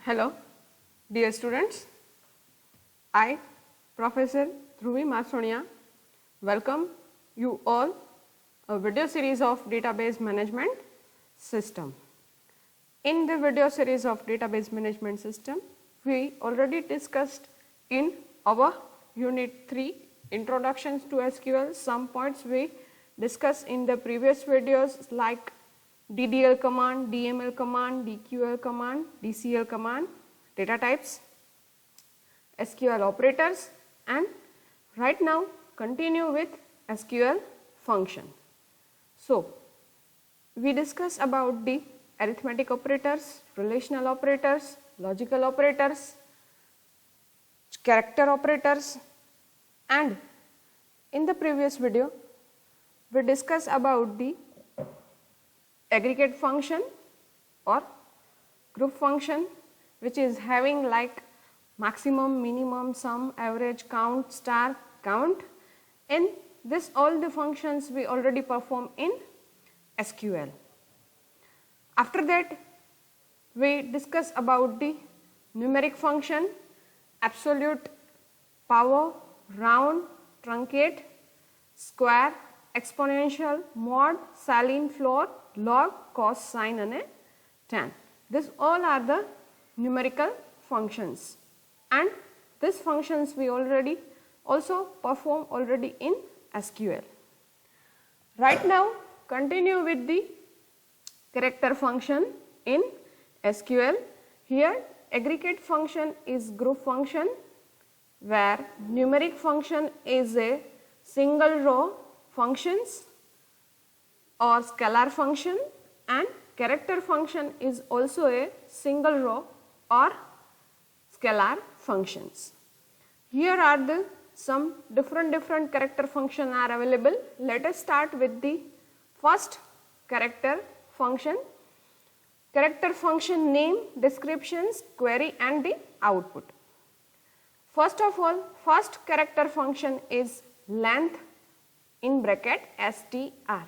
Hello, dear students. I, Professor Dhruvi Masonia, welcome you all a video series of database management system. In the video series of database management system, we already discussed in our unit 3 introductions to SQL. Some points we discussed in the previous videos like DDL command, DML command, DQL command, DCL command, data types, SQL operators, and right now continue with SQL function. So, we discuss about the arithmetic operators, relational operators, logical operators, character operators, and in the previous video we discuss about the aggregate function or group function, which is having like maximum, minimum, sum, average, count, star, count. In this all the functions we already perform in SQL. After that we discuss about the numeric function, absolute, power, round, truncate, square, exponential, mod, salin, floor, log, cos, sin and tan. These all are the numerical functions, and these functions we already also perform already in SQL. Right now continue with the character function in SQL. Here aggregate function is group function, where numeric function is a single row functions or scalar function, and character function is also a single row or scalar functions. Here are the some different character function are available. Let us start with the first character function. Character function name, descriptions, query and the output. First of all, first character function is length in bracket str.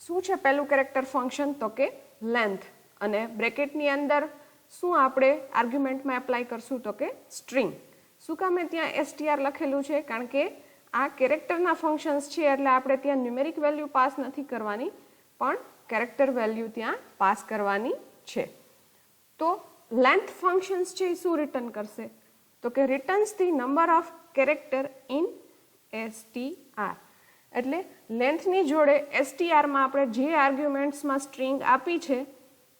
શું છે પહેલું character function? તો કે length, અને બ્રેકેટની અંદર શું આપણે આર્ગ્યુમેન્ટમાં apply કરશું? તો કે સ્ટ્રિંગ. શું કામે ત્યાં str લખેલું છે? કારણ કે આ કેરેક્ટરના ફંક્શન્સ છે એટલે આપણે ત્યાં ન્યુમેરિક વેલ્યુ પાસ નથી કરવાની, પણ કેરેક્ટર વેલ્યુ ત્યાં પાસ કરવાની છે. તો લેન્થ ફંક્શન્સ છે એ શું રિટર્ન કરશે? તો કે returns the number of character in str. એટલે લેન્થની જોડે str માં આપણે જે આર્ગ્યુમેન્ટ્સમાં સ્ટ્રિંગ આપી છે,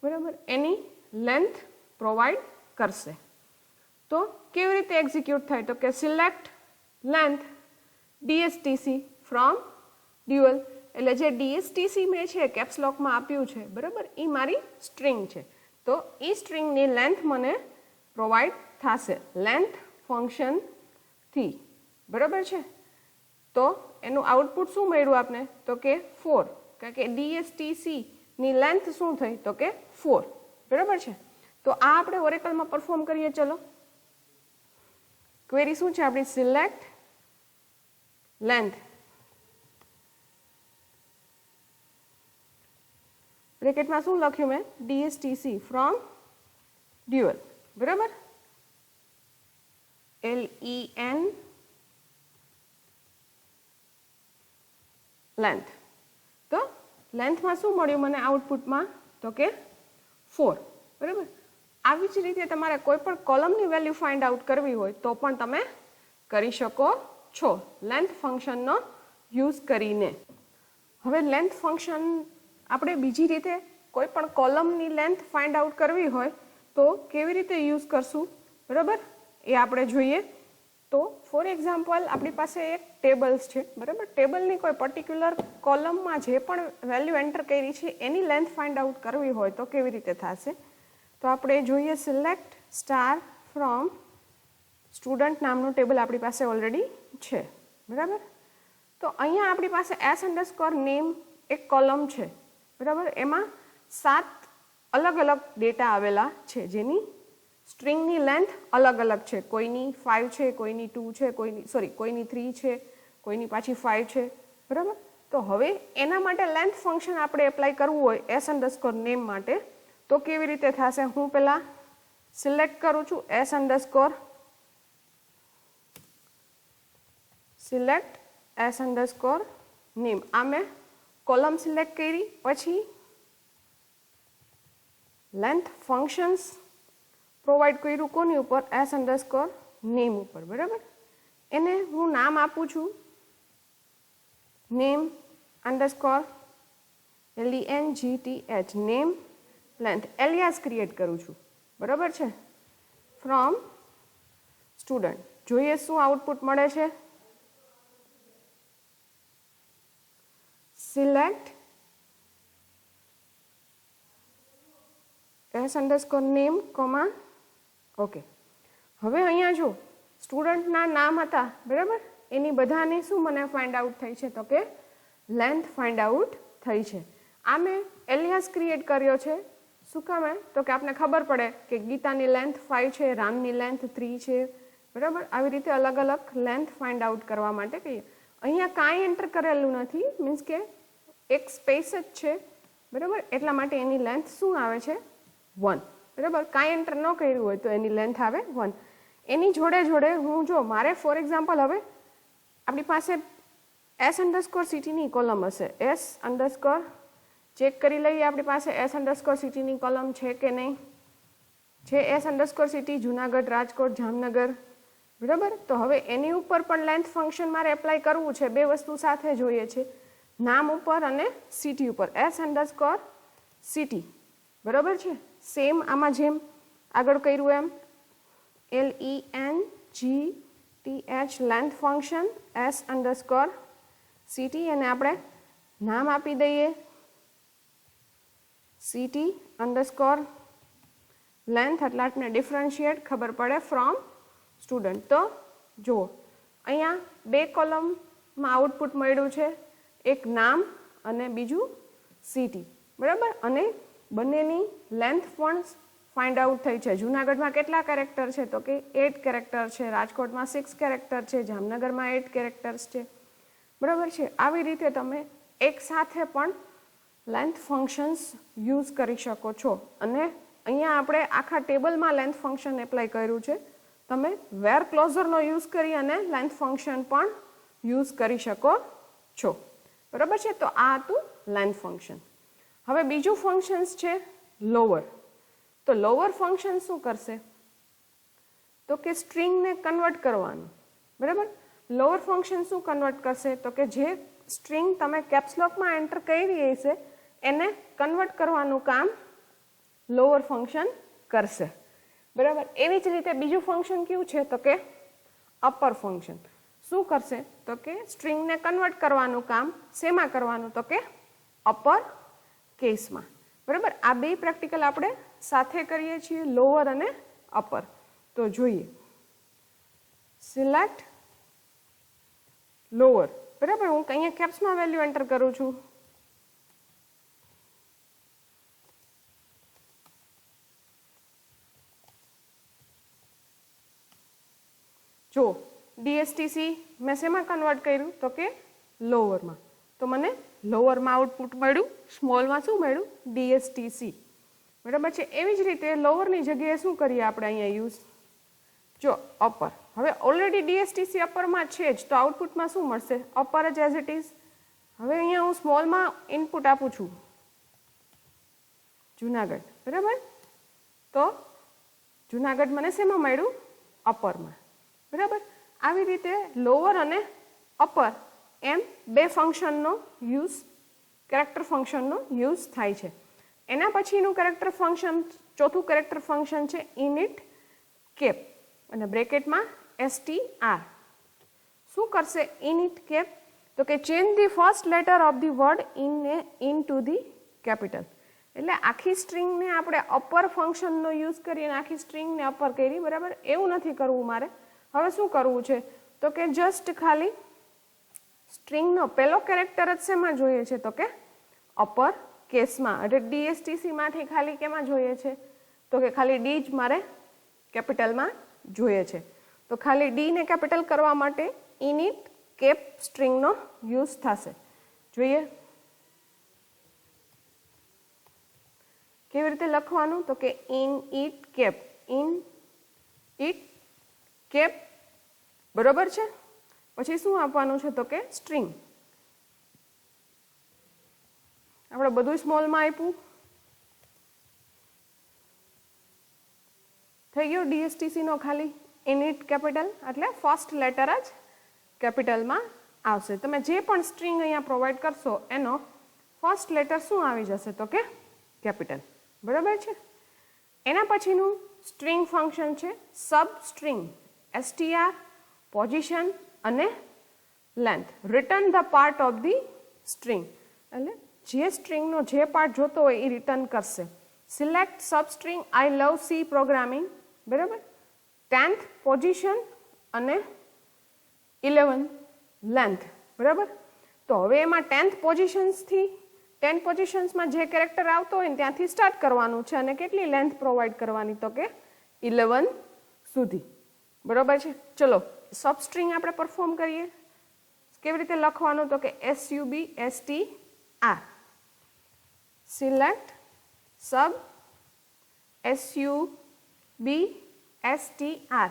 બરાબર, એની લેન્થ પ્રોવાઈડ કરશે. તો કેવી રીતે એક્ઝિક્યુટ થાય? તો કે select length DSTC from dual. એટલે જે DSTC મેં છે કેપ્સ લોકમાં આપ્યું છે, બરાબર, એ મારી સ્ટ્રિંગ છે. તો એ સ્ટ્રિંગની લેન્થ મને પ્રોવાઈડ થશે લેન્થ ફંક્શનથી, બરાબર છે. તો એનું આઉટપુટ શું મળ્યું આપને? તો કે 4, કારણ કે DSTC ની લેન્થ શું થઈ? તો કે 4, બરાબર છે. તો આ આપણે ઓરેકલમાં પરફોર્મ કરીએ. ચલો, ક્વેરી શું છે આપણી? સિલેક્ટ લેન્થ, બ્રેકેટમાં શું લખ્યું મેં? DSTC ફ્રોમ ડ્યુઅલ, બરાબર, LEN લેન્થ. તો લેન્થમાં શું મળ્યું મને આઉટપુટમાં? તો કે 4, બરાબર. આવી જ રીતે તમારે કોઈ પણ કોલમની વેલ્યુ ફાઇન્ડ આઉટ કરવી હોય તો પણ તમે કરી શકો છો લેન્થ ફંક્શનનો યુઝ કરીને. હવે લેન્થ ફંક્શન આપણે બીજી રીતે કોઈ પણ કોલમની લેન્થ ફાઇન્ડ આઉટ કરવી હોય તો કેવી રીતે યુઝ કરશું, બરાબર, એ આપણે જોઈએ. તો ફોર એક્ઝામ્પલ આપણી પાસે એક ટેબલ્સ છે, બરાબર. ટેબલની કોઈ પર્ટિક્યુલર કોલમમાં જે પણ વેલ્યુ એન્ટર કરી છે એની લેન્થ ફાઇન્ડ આઉટ કરવી હોય તો કેવી રીતે થશે? તો આપણે જોઈએ સિલેક્ટ સ્ટાર ફ્રોમ સ્ટુડન્ટ નામનું ટેબલ આપણી પાસે ઓલરેડી છે, બરાબર. તો અહીંયા આપણી પાસે s_name એક કોલમ છે, બરાબર. એમાં 7 અલગ અલગ ડેટા આવેલા છે જેની સ્ટ્રિંગની લેન્થ અલગ અલગ છે. કોઈની 5 છે, કોઈની 2 છે, કોઈની 3 છે, કોઈની પાછી 5 છે, બરાબર. તો હવે એના માટે લેન્થ ફંક્શન આપણે એપ્લાય કરવું હોય s_name માટે તો કેવી રીતે થશે? હું પહેલા સિલેક્ટ કરું છું S underscore select S underscore name. આ મેં કોલમ સિલેક્ટ કરી. પછી લેન્થ ફંક્શન્સ પ્રોવાઈડ કર્યું કોની ઉપર? એસ અંડરસ્કોર નેમ ઉપર. બરાબર, એને હું નામ આપું છું name underscore LENGTH name length. Alias create કરું છું. બરાબર છે, ફ્રોમ સ્ટુડન્ટ. જોઈએ શું આઉટપુટ મળે છે. Select S underscore name comma okay. હવે અહીંયા જો સ્ટુડન્ટના નામ હતા, બરાબર, એની બધાની શું મને ફાઇન્ડ આઉટ થઈ છે? તો કે લેન્થ ફાઇન્ડ આઉટ થઈ છે. આ મેં એલિયાસ ક્રિએટ કર્યો છે. શું કામ? તો કે આપને ખબર પડે કે ગીતાની લેન્થ 5 છે, રામની લેન્થ 3 છે. બરાબર, આવી રીતે અલગ અલગ લેન્થ ફાઇન્ડ આઉટ કરવા માટે કહીએ. અહીંયા કાંઈ એન્ટર કરેલું નથી, મીન્સ કે એક સ્પેસ જ છે. બરાબર, એટલા માટે એની લેન્થ શું આવે છે? 1. બરાબર, કાંઈ એન્ટર ન કર્યું હોય તો એની લેન્થ આવે 1. એની જોડે જોડે હું જો મારે ફોર એક્ઝામ્પલ હવે આપણી પાસે એસ અંડરસ્કોર સિટીની કોલમ હશે. એસ અંડરસ્કોર ચેક કરી લઈએ આપણી પાસે એસ અંડરસ્કોર સિટીની કોલમ છે કે નહીં. છે S underscore city Junagadh, Rajkot, Jamnagar. બરાબર, તો હવે એની ઉપર પણ લેન્થ ફંક્શન મારે એપ્લાય કરવું છે. બે વસ્તુ સાથે જોઈએ છે, નામ ઉપર અને સિટી ઉપર. S underscore city. બરાબર છે, સેમ આમાં જેમ આગળ કર્યું એમ LENGTH length function S underscore city. અને આપણે નામ આપી દઈએ સિટી અંડરસ્કોર લેન્થ. એટલે આપણે ડિફરન્શિએટ ખબર પડે ફ્રોમ સ્ટુડન્ટ. તો જુઓ અહીંયા બે કોલમમાં આઉટપુટ મળ્યું છે, એક નામ અને બીજું સિટી. બરાબર, અને બંનેની લેન્થ પણ ફાઇન્ડ આઉટ થઈ છે. જુનાગઢમાં કેટલા કેરેક્ટર છે? તો કે 8 કેરેક્ટર છે. રાજકોટમાં 6 કેરેક્ટર છે. જામનગરમાં 8 કેરેક્ટર્સ છે. બરાબર છે. આવી રીતે તમે એક સાથે પણ લેન્થ ફંક્શન્સ યુઝ કરી શકો છો. અને અહીંયા આપણે આખા ટેબલમાં લેન્થ ફંક્શન એપ્લાય કર્યું છે. તમે વેર ક્લોઝરનો યુઝ કરી અને લેન્થ ફંક્શન પણ યુઝ કરી શકો છો. બરાબર છે, તો આ હતું લેન્થ ફંક્શન. હવે બીજું ફંક્શન્સ છે લોઅર. તો લોઅર ફંક્શન શું કરશે? તો કે સ્ટ્રિંગને કન્વર્ટ કરવાનું. બરાબર, લોઅર ફંક્શન શું કન્વર્ટ કરશે? તો કે જે સ્ટ્રિંગ તમે કેપ્સલોકમાં એન્ટર કરી હશે એને કન્વર્ટ કરવાનું કામ લોઅર ફંક્શન કરશે. બરાબર, એવી જ રીતે બીજું ફંક્શન કયું છે? તો કે અપર ફંક્શન. શું કરશે? તો કે સ્ટ્રિંગને કન્વર્ટ કરવાનું કામ શેમાં કરવાનું? તો કે અપર કેસમાં. બરાબર, આ બે પ્રેક્ટિકલ આપણે સાથે કરીએ છીએ, લોઅર અને અપર. તો જોઈએ સિલેક્ટ લોઅર. બરાબર, હું અહીંયા કેપ્સમાં વેલ્યુ એન્ટર કરું છું. જો DSTC મેં શેમાં કન્વર્ટ કર્યું? તો કે લોઅરમાં. તો મને લોઅરમાં આઉટપુટ મળ્યું, સ્મોલમાં શું મળ્યું? DSTC. બરાબર છે. એવી જ રીતે લોઅરની જગ્યાએ શું કરીએ આપણે અહીંયા યુઝ? જો અપર. હવે ઓલરેડી DSTC અપરમાં છે જ, તો આઉટપુટમાં શું મળશે? અપર જ એઝ ઇટ ઇઝ. હવે અહીંયા હું સ્મોલમાં ઇનપુટ આપું છું જુનાગઢ. બરાબર, તો જુનાગઢ મને શેમાં મળ્યું? અપરમાં. બરાબર, આવી રીતે લોઅર અને અપર એમ બે ફંક્શનનો યુઝ, કેરેક્ટર ફંક્શનનો યુઝ થાય છે. એના પછીનું કેરેક્ટર ફંક્શન, ચોથું કેરેક્ટર ફંક્શન છે ઇનિટ કેપ અને બ્રેકેટમાં STR. શું કરશે ઇનિટ કેપ? તો કે change the first letter of the word in to the capital. એટલે આખી સ્ટ્રિંગને આપણે અપર ફંક્શનનો યુઝ કરી અને આખી સ્ટ્રિંગને અપર કરી. બરાબર, એવું નથી કરવું મારે. હવે શું કરવું છે? તો કે જસ્ટ ખાલી સ્ટ્રિંગનો પહેલો કેરેક્ટર જ શેમાં જોઈએ છે? તો કે અપર કેસમાં. એટલે DSTC માંથી ખાલી કેમાં જોઈએ છે? તો કે ખાલી ડી જ મારે કેપિટલમાં જોઈએ છે. તો ખાલી ડી ને કેપિટલ કરવા માટે ઇનિટ કેપ સ્ટ્રિંગનો યુઝ થશે. જોઈએ કેવી રીતે લખવાનું? તો કે initcap. In it cap, બરોબર છે. પછી શું આપવાનું છે તો કે સ્ટ્રિંગ. આપણે બધું સ્મોલમાં આપ્યું, થઈ ગયું DSTC નો ખાલી ઇનિટ કેપિટલ, એટલે ફર્સ્ટ લેટર જ કેપિટલમાં આવશે. તમે જે પણ સ્ટ્રિંગ અહીંયા પ્રોવાઈડ કરશો એનો ફર્સ્ટ લેટર શું આવી જશે તો કે કેપિટલ, બરાબર છે. એના પછીનું સ્ટ્રિંગ ફંક્શન છે સબસ્ટ્રિંગ, str, પોઝિશન અને length. Return the part of the string, એટલે જે સ્ટ્રિંગનો જે પાર્ટ જોતો હોય એ રિટર્ન કરશે. સિલેક્ટ સબસ્ટ્રિંગ આઈ લવ સી પ્રોગ્રામિંગ, બરાબર. 10th પોઝિશન અને 11 લેન્થ, બરાબર. તો હવે એમાં 10th પોઝિશન્સથી 10 પોઝિશન્સમાં જે કેરેક્ટર આવતો હોય ને ત્યાંથી સ્ટાર્ટ કરવાનું છે અને કેટલી લેન્થ પ્રોવાઈડ કરવાની તો કે 11 સુધી, બરાબર છે. ચલો સબસ્ટ્રિંગ આપણે પરફોર્મ કરીએ. કેવી રીતે લખવાનું તો કે SUBSTR, સિલેક્ટ સબ SUBSTR,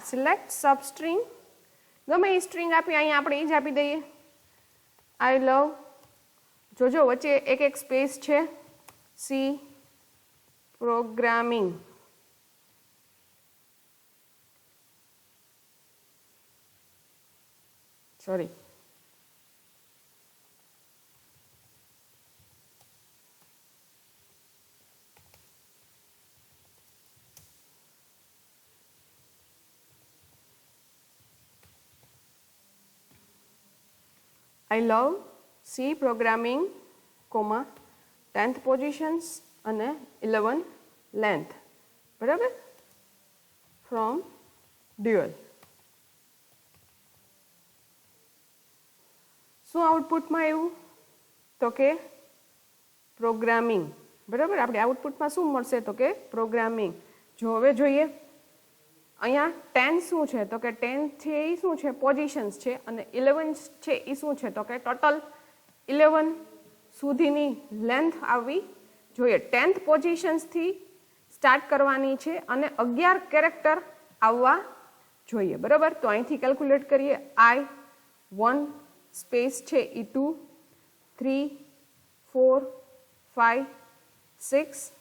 સિલેક્ટ સબસ્ટ્રિંગ. ગમે એ સ્ટ્રિંગ આપી, અહીંયા આપણે એ જ આપી દઈએ આઈ લવ. જોજો વચ્ચે એક એક સ્પેસ છે, C programming. Sorry, I love C programming, 10th positions અને 11 length, બરાબર. from dual. શું આઉટપુટમાં આવ્યું તો કે પ્રોગ્રામિંગ, બરાબર. આપણે આઉટપુટમાં શું મળશે તો કે પ્રોગ્રામિંગ. જો હવે જોઈએ અહીંયા 10 શું છે તો કે 10 છે એ શું છે પોઝિશન્સ છે અને 11 છે એ શું છે તો કે ટોટલ 11 સુધીની લેન્થ આવવી જોઈએ. 10th પોઝિશન્સથી સ્ટાર્ટ કરવાની છે અને 11 કેરેક્ટર આવવા જોઈએ, બરાબર. તો અહીંથી કેલ્ક્યુલેટ કરીએ. I1 સ્પેસ છે એ 2, 3, 4, 5, 6,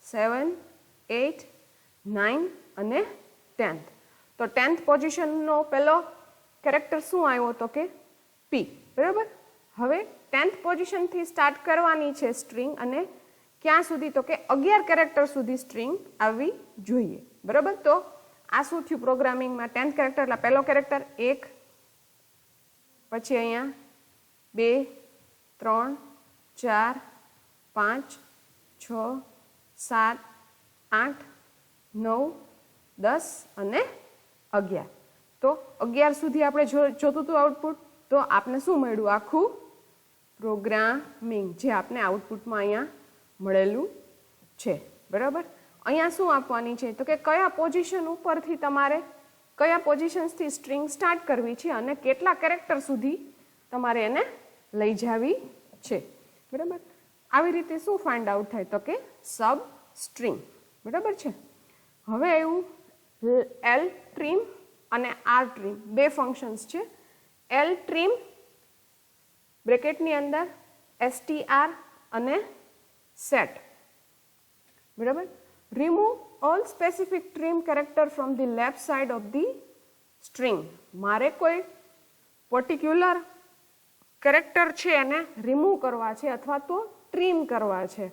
7, 8, 9 અને 10th. તો 10th પોઝિશનનો પહેલો કેરેક્ટર શું આવ્યો તો કે P, બરાબર. હવે 10th પોઝિશનથી સ્ટાર્ટ કરવાની છે સ્ટ્રિંગ અને ક્યાં સુધી તો કે 11 કેરેક્ટર સુધી સ્ટ્રિંગ આવવી જોઈએ, બરાબર. તો આ શું થયું પ્રોગ્રામિંગમાં 10th કેરેક્ટર એટલે પહેલો કેરેક્ટર 1, પછી અહીંયા 2, 3, 4, 5, 6, 7, 8, 9, 10 અને 11. તો 11 સુધી આપણે જોતું હતું આઉટપુટ, તો આપણે શું મળ્યું આખું પ્રોગ્રામિંગ જે આપણે આઉટપુટમાં અહીંયા મળેલું છે, બરાબર. અહીંયા શું આપવાની છે તો કે કયા પોઝિશન ઉપરથી તમારે કયા પોઝિશન્સથી સ્ટ્રિંગ સ્ટાર્ટ કરવી છે અને કેટલા કેરેક્ટર સુધી તમારે એને લઈ જવી છે, બરાબર. આવી રીતે શું ફાઇન્ડ આઉટ થાય તો કે સબ સ્ટ્રિંગ, બરાબર છે. હવે એવું L trim અને R trim બે ફંક્શન્સ છે. L trim બ્રેકેટની અંદર str અને set, બરાબર. remove all specific trim character from the left side of the string. મારે કોઈ પર્ટિક્યુલર કેરેક્ટર છે એને રિમૂવ કરવા છે અથવા તો ટ્રીમ કરવા છે,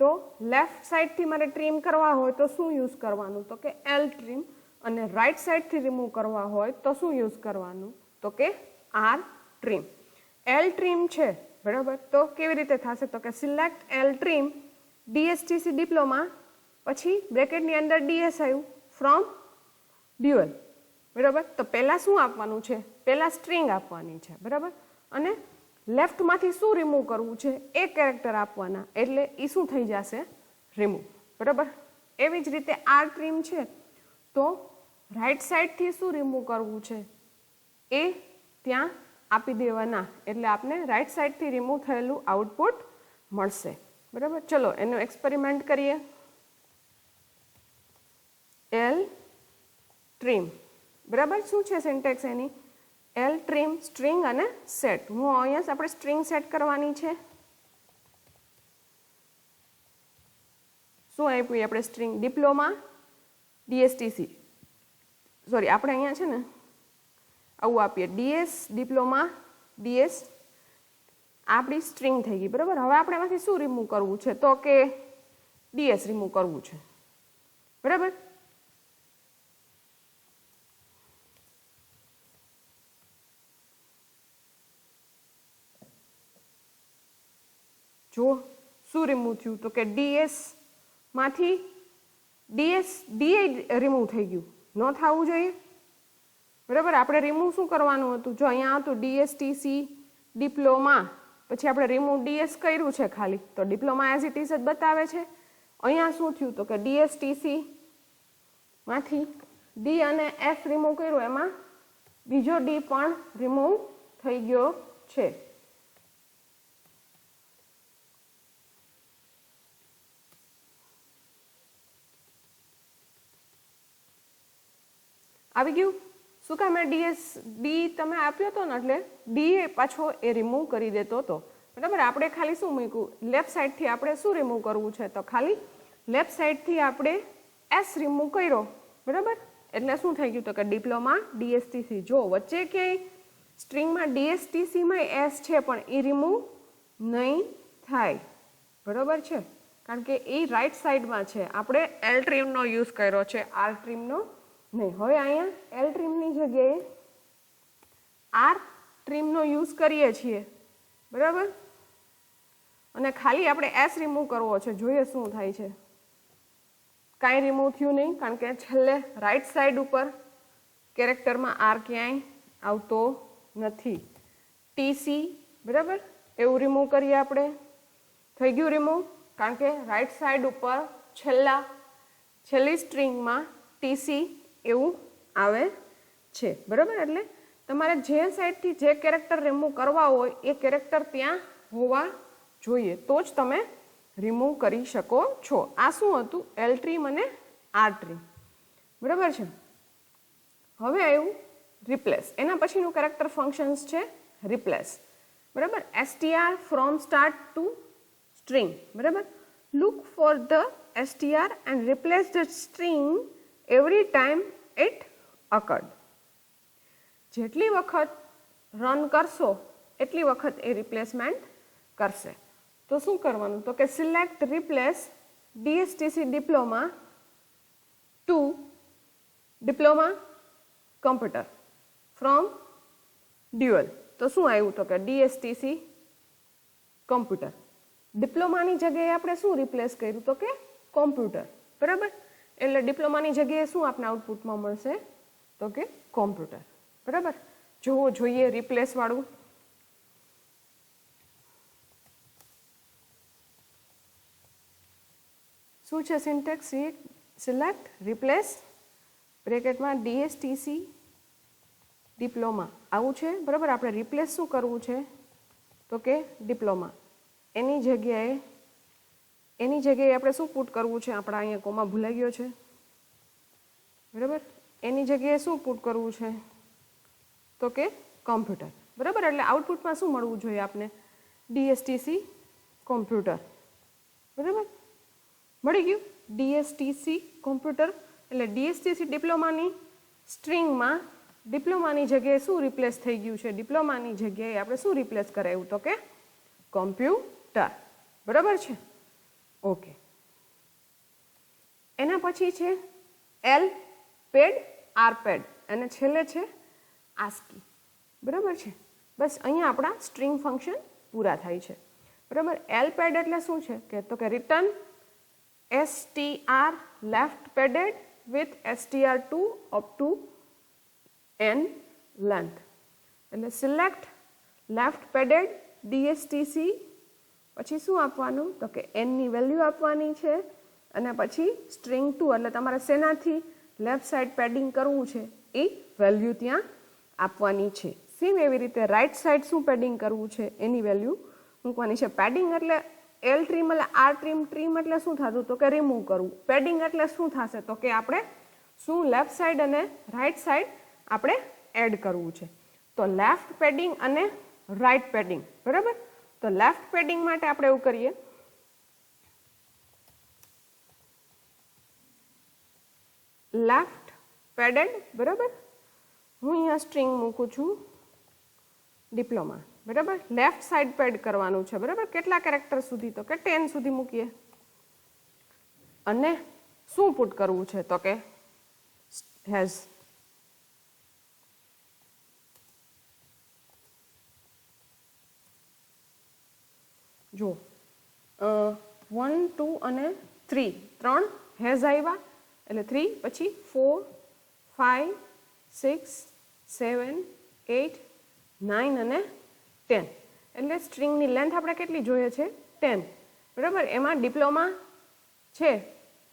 તો લેફ્ટ સાઈડથી મારે ટ્રીમ કરવા હોય તો શું યુઝ કરવાનું તો કે L ટ્રીમ, અને રાઈટ સાઈડથી રિમૂવ કરવા હોય તો શું યુઝ કરવાનું તો કે R ટ્રીમ. L ટ્રીમ છે, બરાબર. તો કેવી રીતે થશે તો કે select L trim DSTC diploma, પછી બ્રેકેટની અંદર DS આવ્યું ફ્રોમ ડ્યુઅલ, બરાબર. તો પહેલાં શું આપવાનું છે, પહેલાં સ્ટ્રિંગ આપવાની છે, બરાબર. અને લેફ્ટમાંથી શું રિમૂવ કરવું છે એ કેરેક્ટર આપવાના, એટલે એ શું થઈ જશે રિમૂવ, બરાબર. એવી જ રીતે R ટ્રીમ છે તો રાઈટ સાઈડથી શું રિમૂવ કરવું છે એ ત્યાં આપી દેવાના, એટલે આપણે રાઈટ સાઈડથી રિમૂવ થયેલું આઉટપુટ મળશે, બરાબર. ચલો એનું એક્સપેરિમેન્ટ કરીએ. L ટ્રીમ, બરાબર. શું છે સિન્ટેક્સ એની? એલ ટ્રીમ, સ્ટ્રિંગ અને સેટ. હું અહીંયા આપણે સ્ટ્રિંગ સેટ કરવાની છે. શું આપ્યું આપણે સ્ટ્રિંગ? ડિપ્લોમા ડીએસટીસી, સોરી આપણે અહીંયા છે ને આવું આપીએ, ડીએસ ડિપ્લોમા ડીએસ, આપણી સ્ટ્રિંગ થઈ ગઈ, બરાબર. હવે આપણે એમાંથી શું રિમૂવ કરવું છે? તો કે ડીએસ રિમૂવ કરવું છે, બરાબર. જો શું રિમૂવ થયું? તો કે ડીએસ માંથી ડી રિમૂવ થઈ ગયું, ન થવું જોઈએ, બરાબર. આપણે રિમૂવ શું કરવાનું હતું? જો અહીંયા હતું ડીએસટીસી ડિપ્લોમા, પછી આપણે રિમૂવ ડીએસ કર્યું છે ખાલી, તો ડિપ્લોમા એઝ ઇટ ઇઝ જ બતાવે છે. અહીંયા શું થયું? તો કે ડીએસટીસી માંથી ડી અને એફ રિમૂવ કર્યું, એમાં બીજો ડી પણ રિમૂવ થઈ ગયો છે. આવી ગયું? શું કામ? ડી તમે આપ્યો હતો ને, એટલે ડી પાછો એ રિમૂવ કરી દેતો હતો, બરાબર. આપણે ખાલી શું મૂક્યું? લેફ્ટ સાઈડથી આપણે શું રિમૂવ કરવું છે? તો ખાલી લેફ્ટ સાઈડથી આપણે એસ રિમૂવ કર્યો, બરાબર. એટલે શું થઈ ગયું? તો કે ડિપ્લોમા ડીએસટીસી. જો વચ્ચે ક્યાંય સ્ટ્રિંગમાં ડીએસટીસીમાં એસ છે, પણ એ રિમૂવ નહીં થાય, બરાબર છે, કારણ કે એ રાઈટ સાઈડમાં છે. આપણે એલ ટ્રીમનો યુઝ કર્યો છે, આર ટ્રીમનો નહીં. હવે અહીંયા એલ ટ્રીમની જગ્યાએ આર ટ્રીમનો યુઝ કરીએ છીએ, બરાબર. અને ખાલી આપણે એસ રિમૂવ કરવો છે, જોઈએ શું થાય છે. કાંઈ રિમૂવ થયું નહીં, કારણ કે છેલ્લે રાઈટ સાઈડ ઉપર કેરેક્ટરમાં આર ક્યાંય આવતો નથી. ટીસી, બરાબર, એવું રિમૂવ કરીએ આપણે, થઈ ગયું રિમૂવ, કારણ કે રાઈટ સાઈડ ઉપર છેલ્લી સ્ટ્રિંગમાં ટીસી એવું આવે છે, બરાબર. એટલે તમારે જે સાઈડથી જે કેરેક્ટર રિમૂવ કરવા હોય એ કેરેક્ટર ત્યાં હોવા જોઈએ, તો જ તમે રિમૂવ કરી શકો છો. આ શું હતું? એલ ટ્રીમ અને આર ટ્રીમ, બરાબર છે. હવે આવ્યું રિપ્લેસ. એના પછીનું કેરેક્ટર ફંક્શન્સ છે રિપ્લેસ, બરાબર. STR from start to string, બરાબર. Look for the STR and replace the string every time it occurred. જેટલી વખત રન કરશો એટલી વખત એ રિપ્લેસમેન્ટ કરશે. તો શું કરવાનું? તો કે select replace DSTC diploma to diploma computer from dual. તો શું આવ્યું? તો કે ડીએસટીસી કમ્પ્યુટર. ડિપ્લોમાની જગ્યાએ આપણે શું રિપ્લેસ કર્યું? તો કે કોમ્પ્યુટર, બરાબર. એટલે ડિપ્લોમાની જગ્યાએ શું આપણે આઉટપુટમાં મળશે? તો કે કોમ્પ્યુટર, બરાબર. જોવો જોઈએ રિપ્લેસ વાળું. શું છે સિન્ટેક્સ? સિલેક્ટ રિપ્લેસ બ્રેકેટમાં ડીએસટીસી ડિપ્લોમા, આવું છે, બરાબર. આપણે રિપ્લેસ શું કરવું છે? તો કે ડિપ્લોમા. એની જગ્યાએ આપણે શું પુટ કરવું છે? આપણા અહીંયા કોમા ભૂલાઈ ગયો છે, બરાબર. એની જગ્યાએ શું પુટ કરવું છે? તો કે કોમ્પ્યુટર, બરાબર. એટલે આઉટપુટમાં શું મળવું જોઈએ આપને? ડીએસટીસી કોમ્પ્યુટર, બરાબર. મળી ગયું ડીએસટીસી કોમ્પ્યુટર. એટલે ડીએસટીસી ડિપ્લોમાની સ્ટ્રિંગમાં ડિપ્લોમાની જગ્યાએ શું રિપ્લેસ થઈ ગયું છે? ડિપ્લોમાની જગ્યાએ આપણે શું રિપ્લેસ કરાવ્યું? તો કે કોમ્પ્યુટર, બરાબર છે. ઓકે. એના પછી છે એલ પેડ, આર પેડ, અને છેલ્લે છે આસ્કી, બરાબર છે. બસ અહીંયા આપણા સ્ટ્રિંગ ફંક્શન પૂરા થાય છે, બરાબર. એલ પેડ એટલે શું છે? કે તો કે return STR left padded with STR2 up to n length. એટલે સિલેક્ટ લેફ્ટ પેડેડ DSTC, પછી શું આપવાનું? તો કે n ની વેલ્યુ આપવાની છે, અને પછી સ્ટ્રિંગ 2 એટલે તમારે શેનાથી લેફ્ટ સાઈડ પેડિંગ કરવું છે એ વેલ્યુ ત્યાં આપવાની છે. સેમ એવી રીતે રાઈટ સાઈડ શું પેડિંગ કરવું છે એની વેલ્યુ મૂકવાની છે. પેડિંગ એટલે એલ ટ્રીમ એટલે આર ટ્રીમ, ટ્રીમ એટલે શું થતું? તો કે રિમૂવ કરવું. પેડિંગ એટલે શું થશે? તો કે આપણે શું લેફ્ટ સાઈડ અને રાઈટ સાઈડ આપણે એડ કરવું છે. તો લેફ્ટ પેડિંગ અને રાઈટ પેડિંગ, બરાબર. તો લેફ્ટ પેડિંગ માટે આપણે એવું કરીએ, લેફ્ટ પેડેડ, બરાબર. હું અહીંયા સ્ટ્રિંગ મૂકું છું ડિપ્લોમા, બરાબર. લેફ્ટ સાઈડ પેડ કરવાનું છે, બરાબર. કેટલા કેરેક્ટર સુધી? તો કે 10 સુધી મૂકીએ. અને શું પુટ કરવું છે? તો કે હેઝ. જો 1 2 અને 3 ત્રણ હેઝ આવ્યા એટલે 3, પછી 4 5 6 7 8 9 અને 10. એટલે સ્ટ્રિંગની લેન્થ આપણે કેટલી જોઈએ છે? 10, બરાબર. એમાં ડિપ્લોમા છે,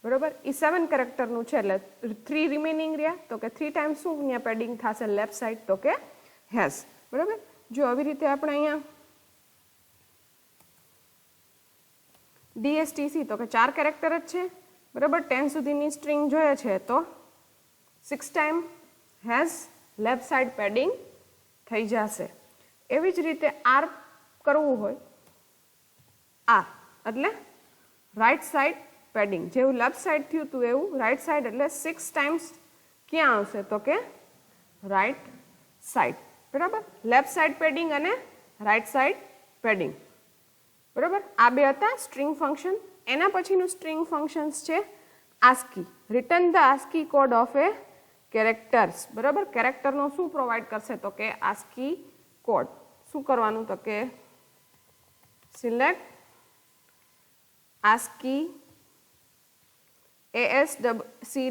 બરાબર, એ 7 કેરેક્ટરનું છે એટલે 3 રિમેનિંગ રહ્યા. તો કે 3 ટાઈમ્સ શું અહીંયા પેડિંગ થશે લેફ્ટ સાઈડ? તો કે હેઝ, બરાબર. જો આવી રીતે આપણે અહીંયા DSTC તો કે 4 કેરેક્ટર જ છે, બરાબર. 10 સુધીની સ્ટ્રિંગ જોઈએ છે તો 6 time has left side padding થઈ જશે. એવી જ રીતે આર કરવું હોય, આર એટલે રાઈટ સાઈડ પેડિંગ. જેવું લેફ્ટ સાઈડ થયું હતું એવું રાઈટ સાઈડ એટલે 6 ટાઈમ્સ ક્યાં આવશે? તો કે રાઈટ સાઈડ, બરાબર. લેફ્ટ સાઈડ પેડિંગ અને રાઈટ સાઈડ પેડિંગ, બરાબર. આ બે હતા સ્ટ્રિંગ ફંક્શન. એના પછીનું સ્ટ્રિંગ ફંક્શન્સ છે ASCII, return the ASCII code of A characters, બરાબર. કેરેક્ટરનો શું પ્રોવાઈડ કરશે? તો કે ASCII કોડ. શું કરવાનું? તો કે સિલેક્ટ ASCII ASCII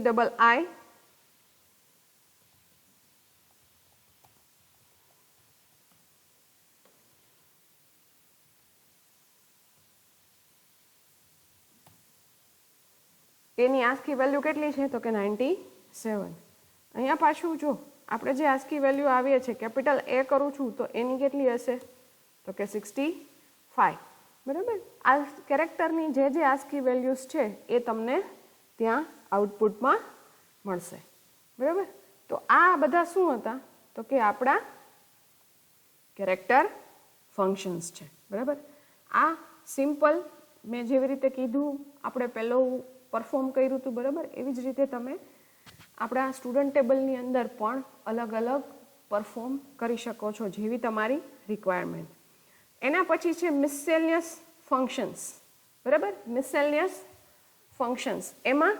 એની ASCII વેલ્યુ કેટલી છે? તો કે 97. અહીંયા પાછું જો આપણે જે ASCII વેલ્યુ આવીએ છે કેપિટલ A કરું છું તો એની કેટલી હશે? તો કે 65, બરાબર. આ કેરેક્ટરની જે ASCII વેલ્યુઝ છે એ તમને ત્યાં આઉટપુટમાં મળશે, બરાબર. તો આ બધા શું હતા? તો કે આપણા કેરેક્ટર ફંક્શન્સ છે, બરાબર. આ સિમ્પલ મેં જેવી રીતે કીધું આપણે પહેલું પરફોર્મ કર્યું હતું, બરાબર. એવી જ રીતે તમે આપણા સ્ટુડન્ટ ટેબલની અંદર પણ અલગ અલગ પરફોર્મ કરી શકો છો જેવી તમારી રિક્વાયરમેન્ટ. એના પછી છે મિસેલિયસ ફંક્શન્સ, બરાબર. મિસેલિયસ ફંક્શન્સ એમાં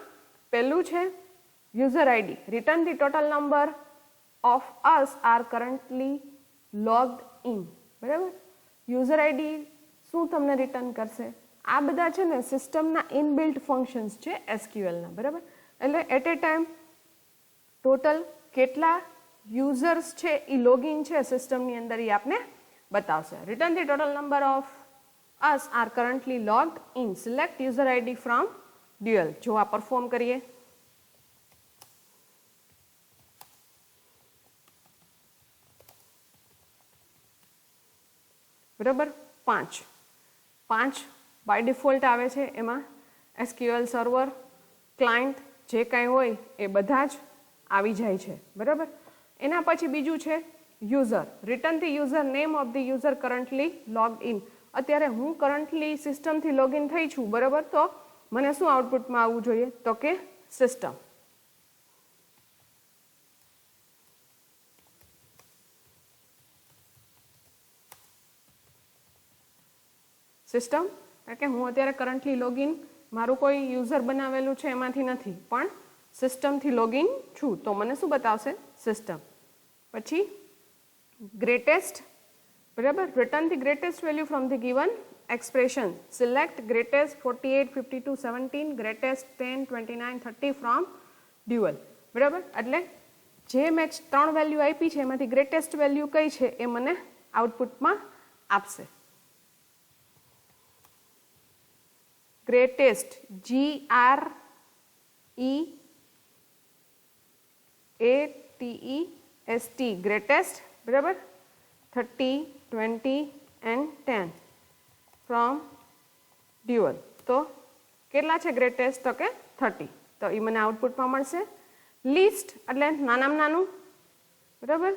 પહેલું છે user ID, return the total number of us are currently logged in, બરાબર. યુઝર આઈડી શું તમને રિટર્ન કરશે? આ બધા છે ને સિસ્ટમના ઇનબિલ્ટ ફંક્શન્સ છે SQLના, બરાબર. એટલે એટ એ ટાઈમ ટોટલ કેટલા યુઝર્સ છે એ લોગિન છે સિસ્ટમની અંદર એ આપને બતાવશે. Return the total number of us are currently logged in, select user ID from dual. જો આ પરફોર્મ કરીએ, બરાબર. 5 બાય ડિફોલ્ટ આવે છે. એમાં SQL સર્વર ક્લાયન્ટ જે કાંઈ હોય એ બધા જ આવી જાય છે, બરાબર. એના પછી બીજું છે user, return the user name of the user currently logged in. અત્યારે હું કરન્ટલી સિસ્ટમથી લોગિન થઈ છું, બરાબર. તો મને શું આઉટપુટમાં આવવું જોઈએ? તો કે સિસ્ટમ. સિસ્ટમ એટલે કે હું અત્યારે કરન્ટલી લોગિન મારું કોઈ યુઝર બનાવેલું છે એમાંથી નથી, પણ સિસ્ટમથી લોગિન છું તો મને શું બતાવશે? સિસ્ટમ. પછી ગ્રેટેસ્ટ, બરાબર. Return the greatest value from the given expression, select greatest 48 52 17, greatest 10 29 30 from dual, બરાબર. એટલે જે મેં 3 વેલ્યુ આપી છે એમાંથી ગ્રેટેસ્ટ વેલ્યુ કઈ છે એ મને આઉટપુટમાં આપશે. ગ્રેટેસ્ટ GREATEST, ગ્રેટેસ્ટ, બરાબર. 30 20 and 10 ફ્રોમ ડ્યુઅલ. તો કેટલા છે ગ્રેટેસ્ટ? તો કે 30. તો એ મને આઉટપુટમાં મળશે. લીસ્ટ એટલે નાનામાં નાનું, બરાબર.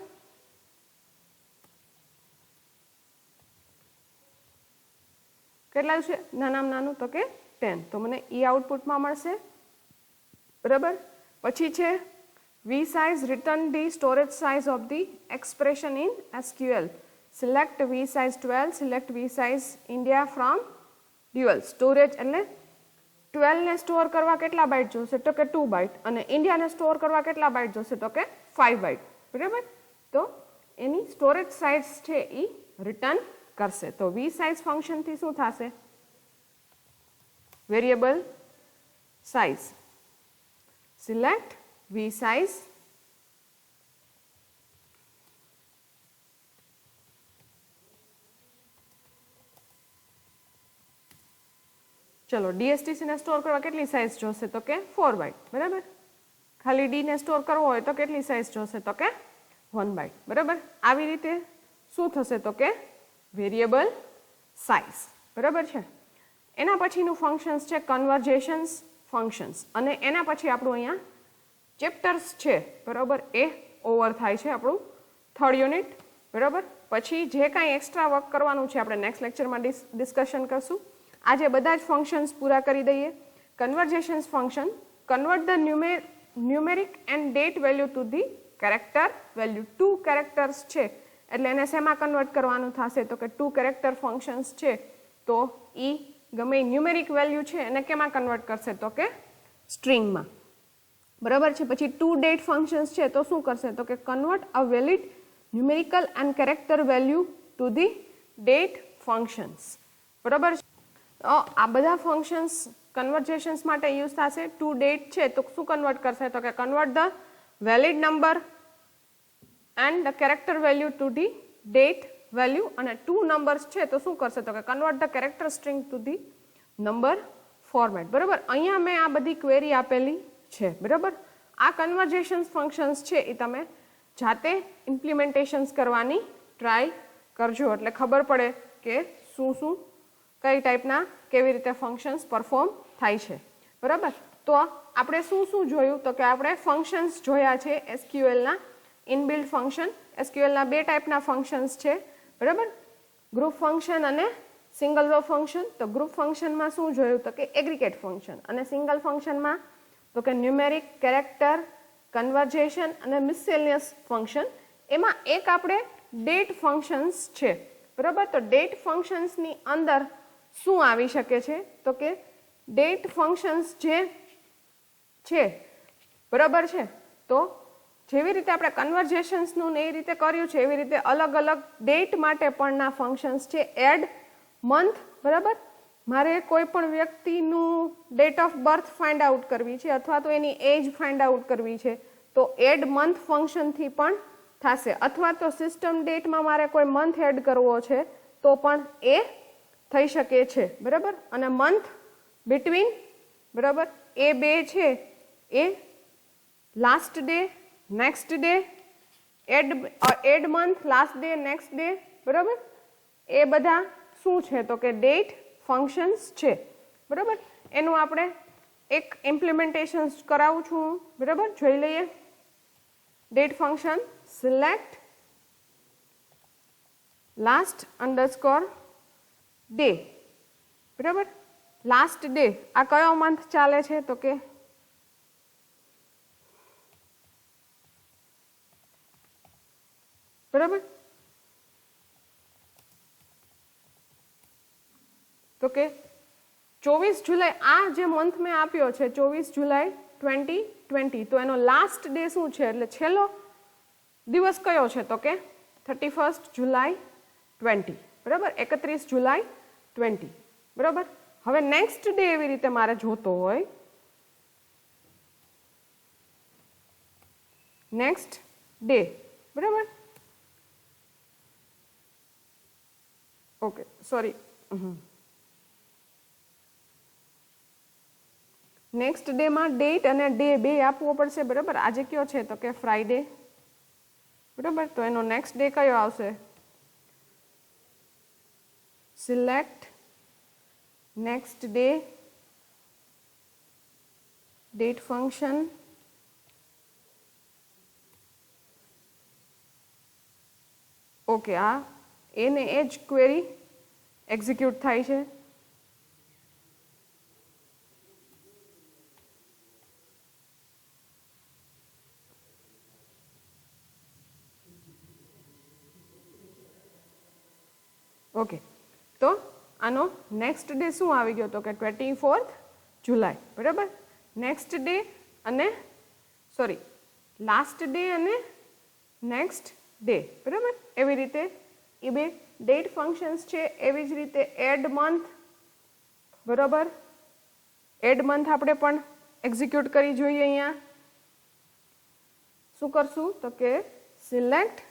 કેટલા છે નાનામાં નાનું? તો કે 10. તો મને ઈ આઉટપુટમાં મળશે, બરાબર. પછી છે V size return the storage size of the expression in SQL. Select V size 12, select V size India from dual. Storage એટલે 12 ને સ્ટોર કરવા કેટલા બાઇટ જોશે? તો કે 2 બાઇટ. અને ઇન્ડિયાને સ્ટોર કરવા કેટલા બાઇટ જોશે? તો કે 5 બાઇટ, બરાબર. તો એની સ્ટોરેજ સાઇઝ છે એ રિટર્ન કરશે. તો વી સાઇઝ ફંક્શનથી શું થશે? Variable size. Select V size ચલો DSTC ને સ્ટોર કરવા કેટલી સાઇઝ જોશે? તો કે 4 બાઇટ, બરાબર. ખાલી ડી ને સ્ટોર કરવો હોય તો કેટલી સાઇઝ જોશે? તો કે 1 બાઇટ, બરાબર. આવી રીતે શું થશે? તો કે વેરિયેબલ સાઇઝ, બરાબર છે. એના પછીનું ફંક્શન્સ છે કન્વર્જેશન્સ ફંક્શન્સ. અને એના પછી આપણું અહીંયા ચેપ્ટર્સ છે, બરાબર, એ ઓવર થાય છે આપણું 3rd યુનિટ, બરાબર. પછી જે કાંઈ એક્સ્ટ્રા વર્ક કરવાનું છે આપણે નેક્સ્ટ લેક્ચરમાં ડિસ્કશન કરશું. આજે બધા જ ફંક્શન્સ પૂરા કરી દઈએ. Conversions function convert the numeric and date value to the character value. 2 characters છે એટલે એને શેમાં કન્વર્ટ કરવાનું થશે? તો કે 2 કેરેક્ટર ફંક્શન્સ છે તો ઈ ગમે ન્યુમેરિક વેલ્યુ છે એને કેમાં કન્વર્ટ કરશે? તો કે સ્ટ્રિંગમાં, બરાબર છે. પછી 2 ડેટ ફંક્શન્સ છે તો શું કરશે? તો કે convert a valid numerical and character value to the date functions, બરાબર છે. આ બધા ફંક્શન્સ કન્વર્જેશન્સ માટે યુઝ થશે. 2 ડેટ છે તો શું કન્વર્ટ કરશે? તો કે convert the valid number and the character value to the date value. અને 2 નંબર્સ છે તો શું કરશે? તો કે convert the character string to the number format, બરાબર. અહીંયા મેં આ બધી ક્વેરી આપેલી છે, બરાબર. આ કન્વર્જેશન્સ ફંક્શન્સ છે એ તમે જાતે ઇમ્પ્લિમેન્ટેશન્સ કરવાની ટ્રાય કરજો એટલે ખબર પડે કે શું કઈ ટાઈપના કેવી રીતે ફંક્શન્સ પરફોર્મ થાય છે, બરાબર. તો આપણે શું જોયું? તો કે આપણે ફંક્શન્સ જોયા છે SQLના ઇનબિલ્ટ ફંક્શન. SQLના 2 ટાઈપના ફંક્શન્સ છે, બરાબર. ગ્રુપ ફંક્શન અને સિંગલ રો ફંક્શન. તો ગ્રુપ ફંક્શનમાં શું જોયું? તો કે એગ્રીગેટ ફંક્શન. અને સિંગલ ફંક્શનમાં તો કે ન્યુમેરિક, કેરેક્ટર, કન્વર્જેશન અને મિસેલિયસ ફંક્શન. એમાં એક આપણે ડેટ ફંક્શન્સ છે, બરાબર. તો ડેટ ફંક્શન્સની અંદર શું આવી શકે છે? તો કે ડેટ ફંક્શન્સ જે છે, બરાબર છે. તો જેવી રીતે આપણે કન્વર્જેશન્સનું ને એ રીતે કર્યું છે એવી રીતે અલગ અલગ ડેટ માટે પણના ફંક્શન્સ છે. એડ મંથ, બરાબર. મારે કોઈ પણ વ્યક્તિનું date of birth find out કરવી છે અથવા તો એની એજ ફાઇન્ડ આઉટ કરવી છે તો એડ મંથ ફંક્શનથી પણ થશે. અથવા તો સિસ્ટમ ડેટમાં મારે કોઈ મંથ એડ કરવો છે તો પણ એ થઈ શકે છે, બરાબર. અને મંથ બિટવીન, બરાબર, એ 2 છે એ last day, next day, add month, last day, next day, બરાબર. એ બધા શું છે? તો કે ડેટ ફંક્શન્સ છે, બરાબર. એનું આપણે એક ઇમ્પ્લિમેન્ટેશન કરાવું છું, બરાબર. જોઈ લઈએ. Date function select last underscore day, બરાબર. લાસ્ટ ડે આ કયો મંથ ચાલે છે? તો કે બરાબર. તો કે 24 જુલાઈ આ જે મંથ મેં આપ્યો છે 24 જુલાઈ 2020. તો એનો લાસ્ટ ડે શું છે? એટલે છેલ્લો દિવસ કયો છે? તો કે 31 જુલાઈ 20, બરાબર. 31 જુલાઈ 20, બરાબર. હવે નેક્સ્ટ ડે એવી રીતે મારે જોતો હોય, નેક્સ્ટ ડે, બરાબર. Okay, sorry. નેક્સ્ટ ડેમાં ડેટ અને ડે 2 આપવો પડશે, બરાબર. આજે કયો છે? તો કે ફ્રાઈડે, બરાબર. તો એનો નેક્સ્ટ ડે કયો આવશે? Select next day, date function, okay, આ એને એ જ ક્વેરી એક્ઝિક્યુટ થાય છે. ઓકે, તો આનો નેક્સ્ટ ડે શું આવી ગયો તો કે 24 જુલાઈ, બરાબર. નેક્સ્ટ ડે અને સોરી લાસ્ટ ડે અને નેક્સ્ટ ડે, બરાબર. એવી રીતે એ બે ડેટ ફંક્શન્સ છે. એવી જ રીતે એડ મંથ, બરાબર. એડ મંથ આપણે પણ એક્ઝિક્યુટ કરી જોઈએ. અહીંયા શું કરશું તો કે સિલેક્ટ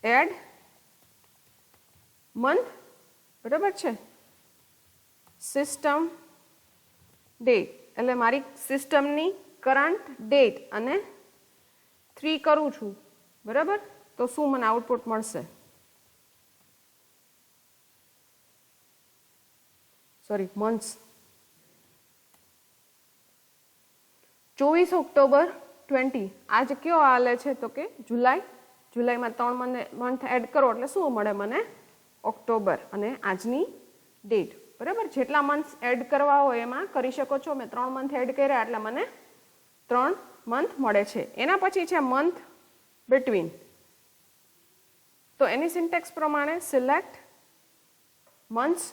એડ મંથ, બરાબર છે. સિસ્ટમ ડેટ એટલે મારી સિસ્ટમની કરંટ ડેટ અને 3 કરું છું, બરાબર. તો શું મને આઉટપુટ મળશે? Sorry, months. 24 ઓક્ટોબર 20 આજે કયો હાલે છે તો કે જુલાઈ. જુલાઈમાં 3 મંથ એડ કરો એટલે શું મળે મને? ઓક્ટોબર અને આજની ડેટ, બરાબર. જેટલા મંથ્સ એડ કરવા હોય એમાં કરી શકો છો. મેં 3 મંથ એડ કર્યા એટલે મને 3 મંથ મળે છે. એના પછી છે મંથ બિટવીન. તો એની સિન્ટેક્સ પ્રમાણે સિલેક્ટ મંથ્સ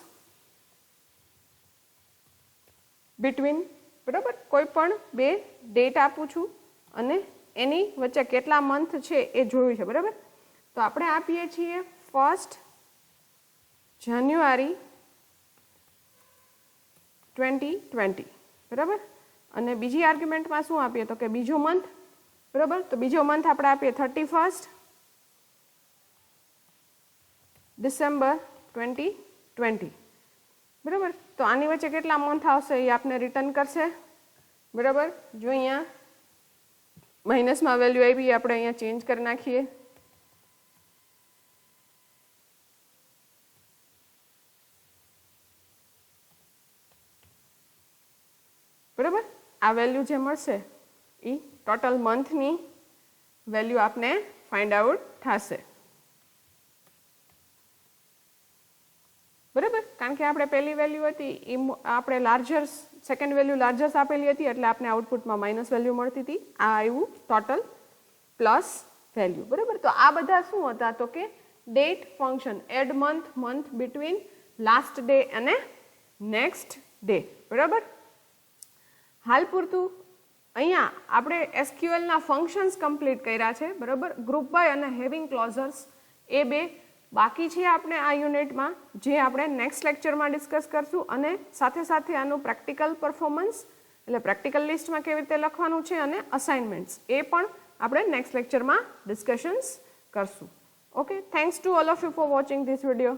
બિટવીન, બરાબર. કોઈ પણ બે ડેટ આપું છું અને એની વચ્ચે કેટલા મંથ છે એ જોયું છે, બરાબર. તો આપણે આપીએ છીએ 1 જાન્યુઆરી 2020, બરાબર. અને બીજી આર્ગ્યુમેન્ટમાં શું આપીએ તો કે બીજો મંથ, બરાબર. તો બીજો મંથ આપણે આપીએ 31 ડિસેમ્બર 2020, બરાબર. તો આની વચ્ચે કેટલા મંથ આવશે એ આપને રિટર્ન કરશે, બરાબર. જો અહીંયા માઇનસમાં વેલ્યુ આવી, આપણે અહીંયા ચેન્જ કરી નાખીએ. બરાબર. આ વેલ્યુ જે મળશે એ ટોટલ મંથની વેલ્યુ આપને ફાઇન્ડ આઉટ થશે, બરાબર. કારણ કે આપણે પહેલી વેલ્યુ હતી એ આપણે લાર્જર, સેકન્ડ વેલ્યુ લાર્જર્સ આપેલી હતી એટલે આપણે આઉટપુટમાં માઇનસ વેલ્યુ મળતી હતી. આ આવ્યું ટોટલ પ્લસ વેલ્યુ, બરાબર. તો આ બધા શું હતા તો કે date function, add month, month between, last day અને નેક્સ્ટ ડે, બરાબર. હાલ પૂરતું અહીંયા આપણે એસક્યુએલના ફંક્શન્સ કમ્પ્લીટ કર્યા છે, બરાબર. ગ્રુપ બાય અને હેવિંગ ક્લોઝર્સ એ બે બાકી છે આપણે આ યુનિટમાં, જે આપણે નેક્સ્ટ લેક્ચરમાં ડિસ્કસ કરશું. અને સાથે સાથે આનું પ્રેક્ટિકલ પરફોર્મન્સ એટલે પ્રેક્ટિકલ લિસ્ટમાં કેવી રીતે લખવાનું છે અને અસાઇનમેન્ટ્સ એ પણ આપણે નેક્સ્ટ લેક્ચરમાં ડિસ્કશન્સ કરશું. Okay, thanks to all of you for watching this video.